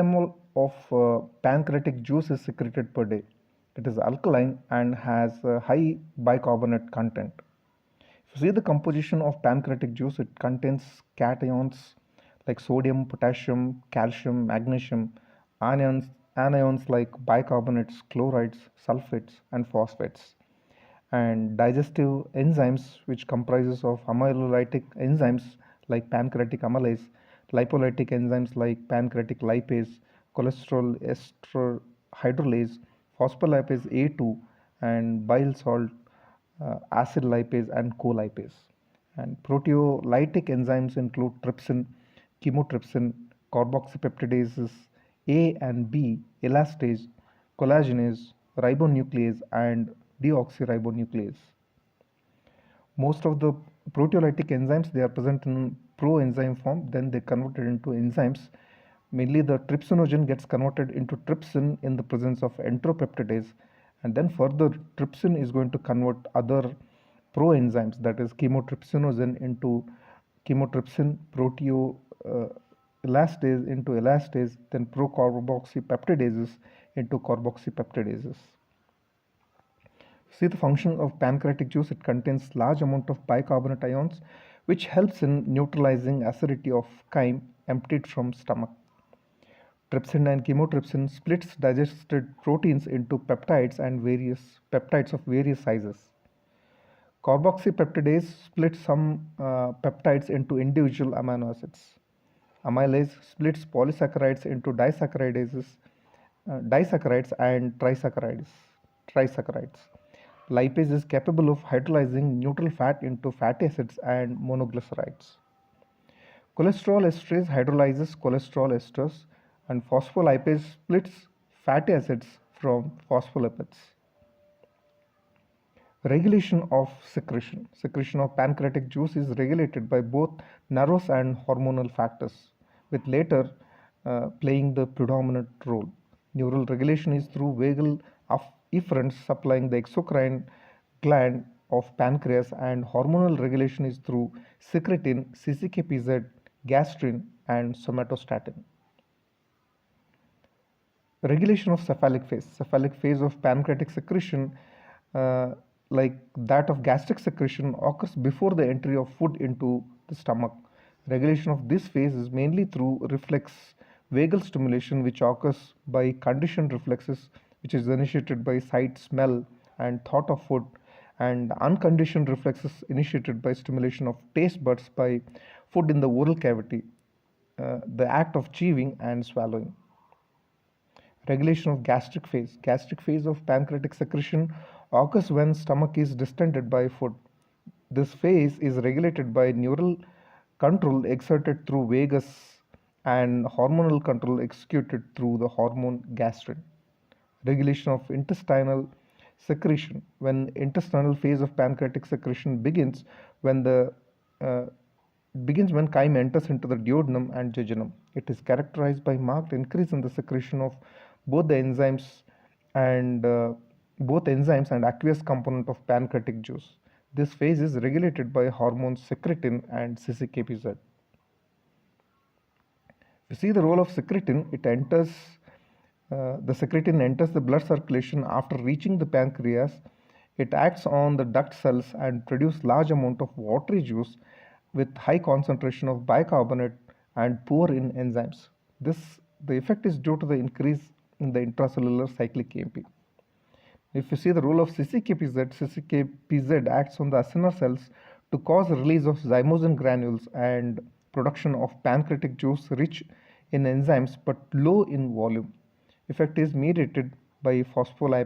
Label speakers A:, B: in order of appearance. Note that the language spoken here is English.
A: ml of pancreatic juice is secreted per day. It is alkaline and has a high bicarbonate content. If you see the composition of pancreatic juice, it contains cations like sodium, potassium, calcium, magnesium, anions like bicarbonates, chlorides, sulfates, and phosphates, and digestive enzymes which comprises of amylolytic enzymes like pancreatic amylase, lipolytic enzymes like pancreatic lipase, cholesterol ester hydrolase, phospholipase A2, and bile salt acid lipase and colipase. And proteolytic enzymes include trypsin, chymotrypsin, carboxypeptidases A and B, elastase, collagenase, ribonuclease, and deoxyribonuclease. Most of the proteolytic enzymes, they are present in proenzyme form, then they converted into enzymes. Mainly the trypsinogen gets converted into trypsin in the presence of entropeptidase, and then further trypsin is going to convert other proenzymes, that is chymotrypsinogen into chymotrypsin, elastase into elastase, then procarboxypeptidases into carboxypeptidases. See the function of pancreatic juice, it contains large amount of bicarbonate ions which helps in neutralizing acidity of chyme emptied from stomach. Trypsin and chymotrypsin splits digested proteins into peptides and various peptides of various sizes. Carboxypeptidase splits some peptides into individual amino acids. Amylase splits polysaccharides into disaccharides and trisaccharides. Lipase is capable of hydrolyzing neutral fat into fatty acids and monoglycerides. Cholesterol esterase hydrolyzes cholesterol esters, and phospholipase splits fatty acids from phospholipids. Regulation of secretion. Secretion of pancreatic juice is regulated by both nervous and hormonal factors, with later playing the predominant role. Neural regulation is through vagal efferents supplying the exocrine gland of pancreas, and hormonal regulation is through secretin, CCKPZ, gastrin, and somatostatin. Regulation of cephalic phase. Cephalic phase of pancreatic secretion, like that of gastric secretion, occurs before the entry of food into the stomach. Regulation of this phase is mainly through reflex vagal stimulation, which occurs by conditioned reflexes, which is initiated by sight, smell, and thought of food, and unconditioned reflexes initiated by stimulation of taste buds by food in the oral cavity, the act of chewing and swallowing. Regulation of gastric phase. Gastric phase of pancreatic secretion occurs when stomach is distended by food. This phase is regulated by neural control exerted through vagus and hormonal control executed through the hormone gastrin. Regulation of intestinal secretion. When intestinal phase of pancreatic secretion begins when chyme enters into the duodenum and jejunum. It is characterized by marked increase in the secretion of both enzymes and aqueous component of pancreatic juice. This phase is regulated by hormones secretin and CCKPZ. You see the role of secretin. The secretin enters the blood circulation after reaching the pancreas. It acts on the duct cells and produces large amount of watery juice with high concentration of bicarbonate and poor in enzymes. The effect is due to the increase in the intracellular cyclic AMP. If you see the role of CCKPZ acts on the acinar cells to cause release of zymosin granules and production of pancreatic juice rich in enzymes but low in volume. Effect is mediated by phospholipase